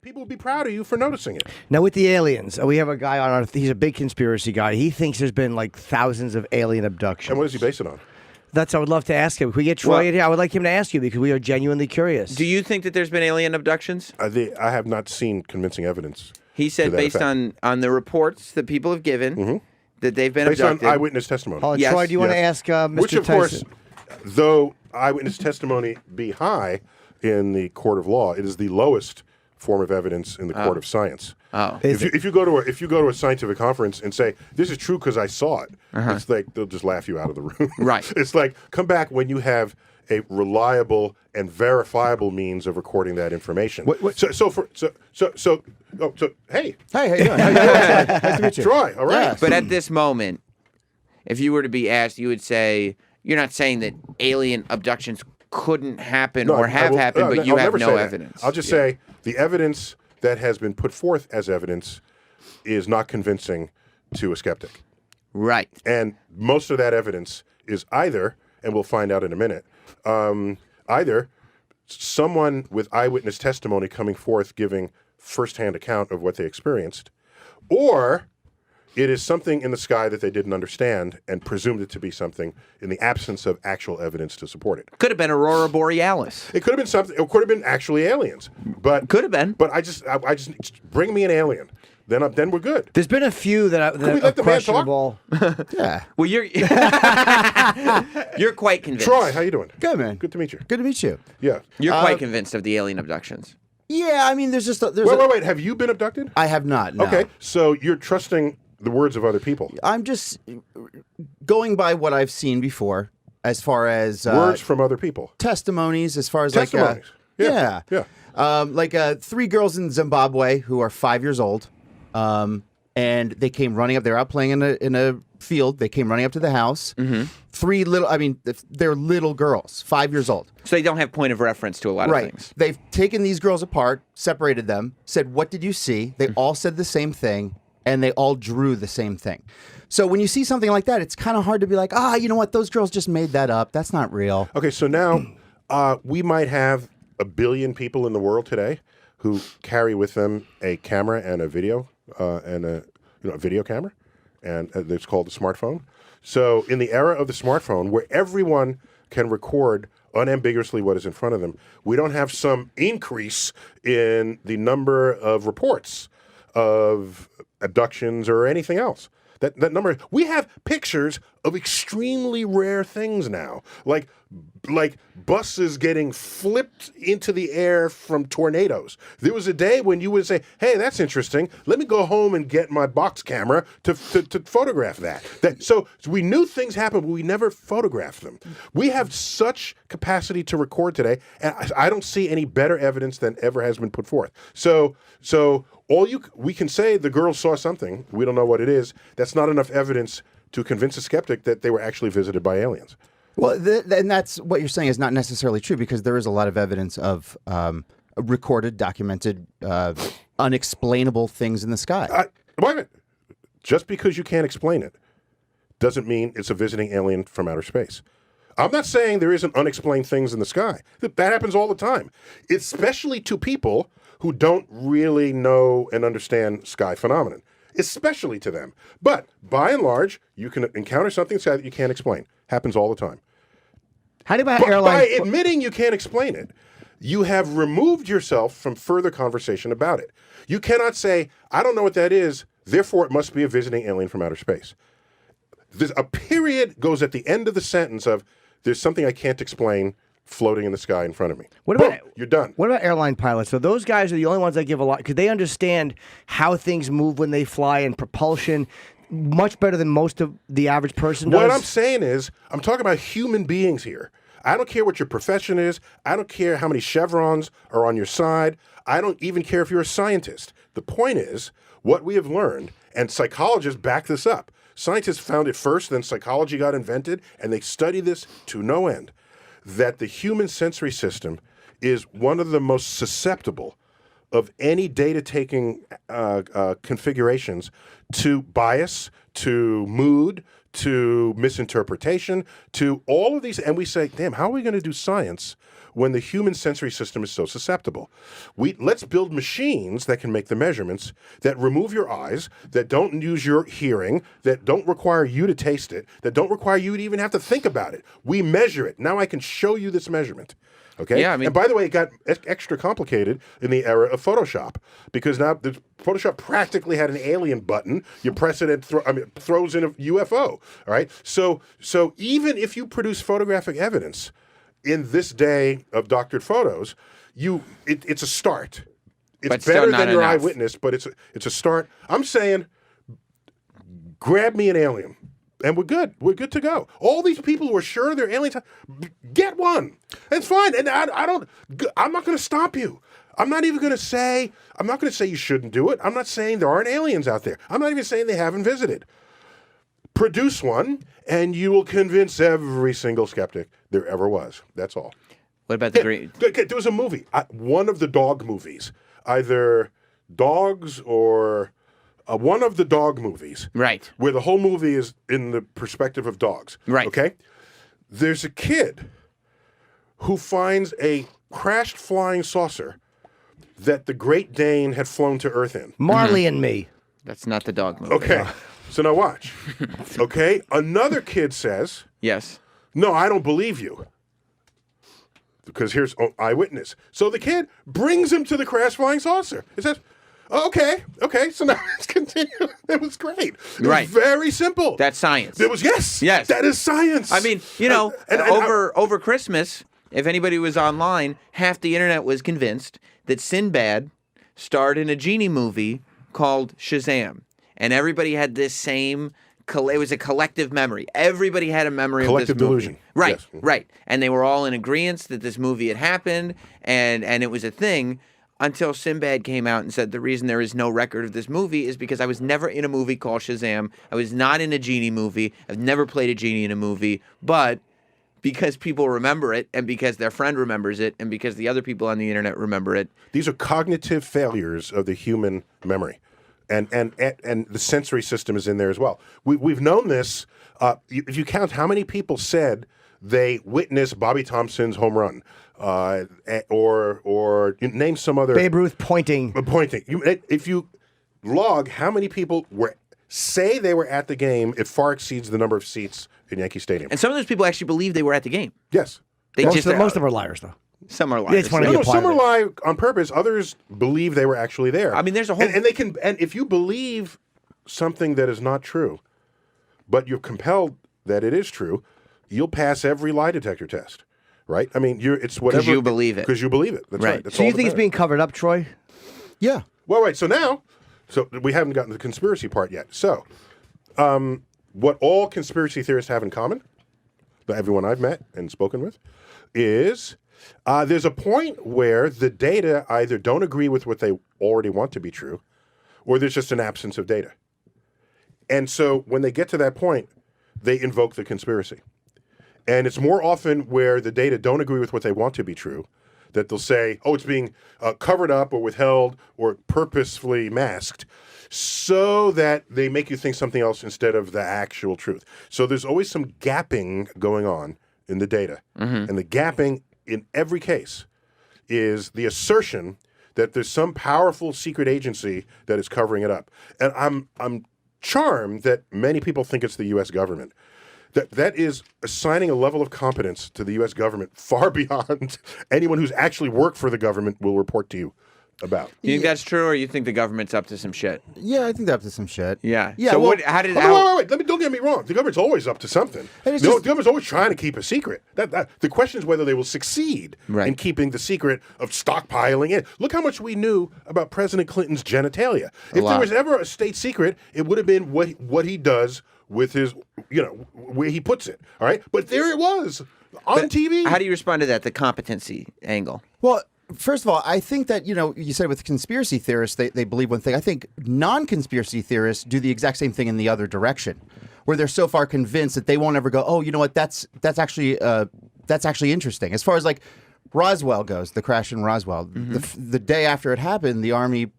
people would be proud of you for noticing it. Now, with the aliens, we have a guy on our, he's a big conspiracy guy. He thinks there's been like thousands of alien abductions. And what does he base it on? That's what I would love to ask him. If we get Troy in here, I would like him to ask you because we are genuinely curious. Do you think that there's been alien abductions? I have not seen convincing evidence. He said based on the reports that people have given that they've been based abducted. on eyewitness testimony. Yes. Troy, do you want to ask Mr. Which, of Tyson? course, though eyewitness testimony be high in the court of law, it is the lowest form of evidence in the court of science. Oh. If you go to a scientific conference and say this is true because I saw it, it's like they'll just laugh you out of the room. Right. It's like come back when you have a reliable and verifiable means of recording that information. Hey, how you doing? Nice to meet you. Troy, all right. Yes. But at this moment, if you were to be asked, you would say you're not saying that alien abductions couldn't happen or have happened, but you have no evidence. I'll just say the evidence that has been put forth as evidence is not convincing to a skeptic. Right. And most of that evidence is either, and we'll find out in a minute, either someone with eyewitness testimony coming forth giving firsthand account of what they experienced, or it is something in the sky that they didn't understand and presumed it to be something in the absence of actual evidence to support it. Could have been Aurora Borealis. It could have been something. It could have been actually aliens. But could have been. But I just bring me an alien. Then we're good. There's been a few that are questionable. Yeah. Well, you're quite convinced. Troy, how you doing? Good, man. Good to meet you. Good to meet you. Yeah. You're quite convinced of the alien abductions. Yeah, I mean, there's just wait. Have you been abducted? I have not. No. Okay, so you're trusting the words of other people. I'm just going by what I've seen before, as far as words from other people, testimonies, as far as testimonies. Yeah. Like 3 girls in Zimbabwe who are 5 years old, and they came running up. They're out playing in a field. They came running up to the house. Mm-hmm. 3 little. I mean, they're little girls, 5 years old. So they don't have point of reference to a lot of things. They've taken these girls apart, separated them, said, "What did you see?" They all said the same thing. And they all drew the same thing. So when you see something like that, it's kind of hard to be like, you know what? Those girls just made that up. That's not real. Okay, so now we might have 1 billion people in the world today who carry with them a camera and a video and a video camera, and it's called a smartphone. So in the era of the smartphone, where everyone can record unambiguously what is in front of them, we don't have some increase in the number of reports of abductions or anything else. That number, we have pictures of extremely rare things now, like buses getting flipped into the air from tornadoes. There was a day when you would say, "Hey, that's interesting. Let me go home and get my box camera to photograph that." So we knew things happened, but we never photographed them. We have such capacity to record today, and I don't see any better evidence than ever has been put forth. So we can say the girls saw something. We don't know what it is. That's not enough evidence to convince a skeptic that they were actually visited by aliens. Well, and that's what you're saying is not necessarily true, because there is a lot of evidence of recorded, documented, unexplainable things in the sky. Wait a minute. Just because you can't explain it doesn't mean it's a visiting alien from outer space. I'm not saying there isn't unexplained things in the sky. That happens all the time, especially to people who don't really know and understand sky phenomenon, especially to them. But by and large, you can encounter something in the sky that you can't explain. Happens all the time. How about airlines? By admitting you can't explain it, you have removed yourself from further conversation about it. You cannot say, "I don't know what that is, therefore it must be a visiting alien from outer space." There's a period goes at the end of the sentence of, "There's something I can't explain floating in the sky in front of me." Boom, you're done. What about airline pilots? So those guys are the only ones that give a lot, because they understand how things move when they fly and propulsion much better than most of the average person does. What I'm saying is, I'm talking about human beings here. I don't care what your profession is. I don't care how many chevrons are on your side. I don't even care if you're a scientist. The point is, what we have learned, and psychologists back this up. Scientists found it first, then psychology got invented, and they study this to no end, that the human sensory system is one of the most susceptible of any data-taking configurations to bias, to mood, to misinterpretation, to all of these. And we say, damn, how are we going to do science when the human sensory system is so susceptible? Let's build machines that can make the measurements, that remove your eyes, that don't use your hearing, that don't require you to taste it, that don't require you to even have to think about it. We measure it. Now I can show you this measurement. Okay. Yeah, I mean, and by the way, it got extra complicated in the era of Photoshop, because now Photoshop practically had an alien button. You press it and throws in a UFO. All right. So even if you produce photographic evidence in this day of doctored photos, it's a start. It's but better not than your enough. eyewitness, but it's a start. I'm saying, grab me an alien. And we're good. We're good to go. All these people who are sure they're aliens, get one. It's fine. And I'm not going to stop you. I'm not going to say you shouldn't do it. I'm not saying there aren't aliens out there. I'm not even saying they haven't visited. Produce one, and you will convince every single skeptic there ever was. That's all. What about the green? There was a movie, one of the dog movies, either Dogs or... one of the dog movies, Right. where the whole movie is in the perspective of dogs. Right. Okay? There's a kid who finds a crashed flying saucer that the Great Dane had flown to Earth in. Marley and Me. That's not the dog movie. Okay. So now watch. Okay? Another kid says, Yes. no, I don't believe you. Because here's eyewitness. So the kid brings him to the crashed flying saucer. It says, okay, so now let's continue. It was great. It Right. was very simple. That's science. It was, yes. Yes. That is science. I mean, over Christmas, if anybody was online, half the internet was convinced that Sinbad starred in a genie movie called Shazam. And everybody had this same... It was a collective memory. Everybody had a memory Collective of this movie. delusion. Right, Yes. right. And they were all in agreement that this movie had happened, and it was a thing, until Sinbad came out and said the reason there is no record of this movie is because I was never in a movie called Shazam. I was not in a genie movie. I've never played a genie in a movie. But because people remember it, and because their friend remembers it, and because the other people on the internet remember it. These are cognitive failures of the human memory. And the sensory system is in there as well. We've known this. If you count how many people said they witnessed Bobby Thompson's home run, or name some other... Babe Ruth pointing. If you log how many people say they were at the game, it far exceeds the number of seats in Yankee Stadium. And some of those people actually believe they were at the game. Yes. Most of them are liars, though. Some are They liars. just wanna be a part Some of are it. lie on purpose. Others believe they were actually there. I mean, there's a whole... And they can. And if you believe something that is not true, but you're compelled that it is true, you'll pass every lie detector test, right? I mean, it's whatever. Because you believe it. Because you believe it. That's Right. right. That's So all you that think it's matters. being covered up, Troy? Yeah. Well, right. So we haven't gotten to the conspiracy part yet. So, what all conspiracy theorists have in common, everyone I've met and spoken with, is there's a point where the data either don't agree with what they already want to be true, or there's just an absence of data. And so when they get to that point, they invoke the conspiracy. And it's more often where the data don't agree with what they want to be true, that they'll say, oh, it's being covered up or withheld or purposefully masked, so that they make you think something else instead of the actual truth. So there's always some gapping going on in the data. Mm-hmm. And the gapping in every case is the assertion that there's some powerful secret agency that is covering it up. And I'm charmed that many people think it's the U.S. government. That is assigning a level of competence to the U.S. government far beyond anyone who's actually worked for the government will report to you about. You think that's true, or you think the government's up to some shit? Yeah, I think they're up to some shit. Yeah. Yeah. So well, how did Wait. Don't get me wrong. The government's always up to something. And it's The just- government's always trying to keep a secret. The question is whether they will succeed Right. in keeping the secret of stockpiling it. Look how much we knew about President Clinton's genitalia. If lot. there was ever a state secret, it would have been what he does with his, where he puts it. All right? But there it was on TV. How do you respond to that, the competency angle? Well, first of all, I think that, you said with conspiracy theorists, they believe one thing. I think non-conspiracy theorists do the exact same thing in the other direction, where they're so far convinced that they won't ever go, oh, you know what, that's actually interesting. As far as like Roswell goes, the crash in Roswell, the day after it happened, the Army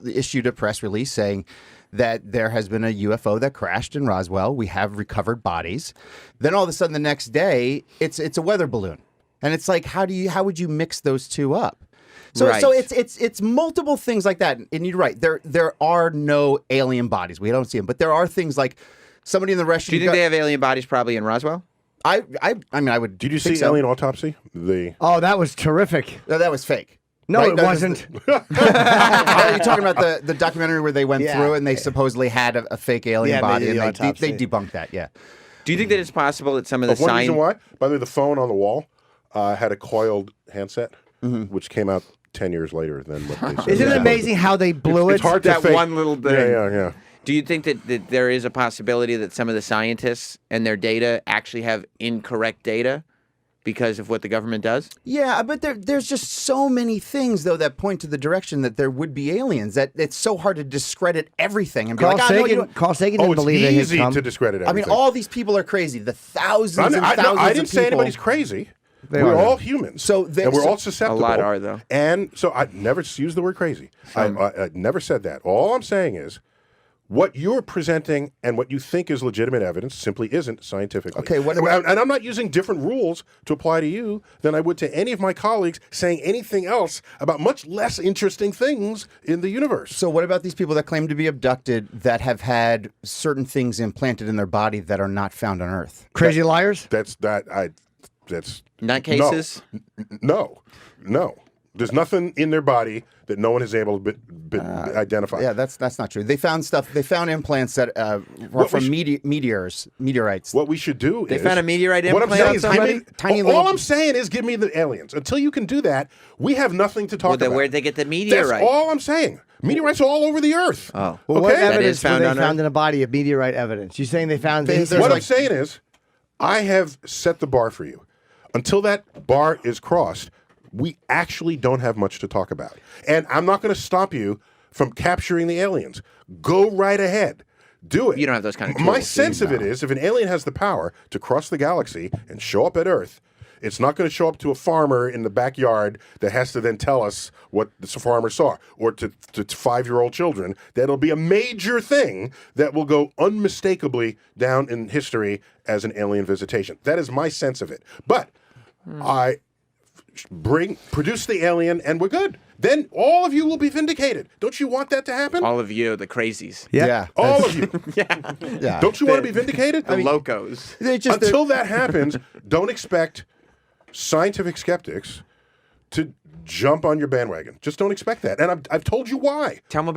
issued a press release saying that there has been a UFO that crashed in Roswell. We have recovered bodies. Then all of a sudden, the next day, it's a weather balloon, and it's like, how would you mix those two up? So Right. so it's multiple things like that. And you're right. There are no alien bodies. We don't see them, but there are things like somebody in the restroom. Do you think they have alien bodies probably in Roswell? I mean, I would. Did you think see so. Alien Autopsy? Oh, that was terrific. No, that was fake. No, Right? it That wasn't. Are you talking about the documentary where they went Yeah. through and they supposedly had a fake alien Yeah, they body did and the autopsy. they debunked that? Yeah. Do you think that it's possible that some of the One reason science... why, by the way, the phone on the wall had a coiled handset, which came out 10 years later than what they said. Isn't it amazing how they blew it? It's hard to That fake. one little thing. Yeah. Do you think that there is a possibility that some of the scientists and their data actually have incorrect data because of what the government does? Yeah, but there's just so many things though that point to the direction that there would be aliens that it's so hard to discredit everything and be Carl like, no, Sagan, Carl Sagan Oh, didn't it's believe they had easy come. to discredit I everything. mean, all these people are crazy. The thousands and thousands I didn't of say people. anybody's crazy. They We're are. all humans. So and we're all susceptible. A lot are, though. And so I never used the word crazy. I never said that. All I'm saying is what you're presenting and what you think is legitimate evidence simply isn't scientifically. Okay, what and, about- and I'm not using different rules to apply to you than I would to any of my colleagues saying anything else about much less interesting things in the universe. So what about these people that claim to be abducted that have had certain things implanted in their body that are not found on Earth? Crazy liars? That's Nutcases? No. There's nothing in their body that no one is able to identify. Yeah, that's not true. They found stuff. They found implants that were from meteorites. What we should do They is... found a meteorite what I'm implant saying on is somebody? give me... Tiny all little- I'm saying is give me the aliens. Until you can do that, we have nothing to talk Well, then about. where'd they get the meteorite? That's all I'm saying. Meteorites are all over the Earth. Oh. Well, what okay? evidence is found were on they found Earth? in a body of meteorite evidence? You saying they found... There's What I'm like- saying is, I have set the bar for you. Until that bar is crossed, we actually don't have much to talk about. And I'm not going to stop you from capturing the aliens. Go right ahead. Do it. You don't have those kind of My tools, sense of it is, if an alien has the power to cross the galaxy and show up at Earth, it's not going to show up to a farmer in the backyard that has to then tell us what the farmer saw, or to 5-year-old children. That'll be a major thing that will go unmistakably down in history as an alien visitation. That is my sense of it. But I produce the alien and we're good. Then all of you will be vindicated. Don't you want that to happen? All of you, the crazies. Yeah. All of you. Yeah. Don't you want to be vindicated? The locos. They just Until that happens, don't expect scientific skeptics to jump on your bandwagon. Just don't expect that. And I've told you why. Tell them about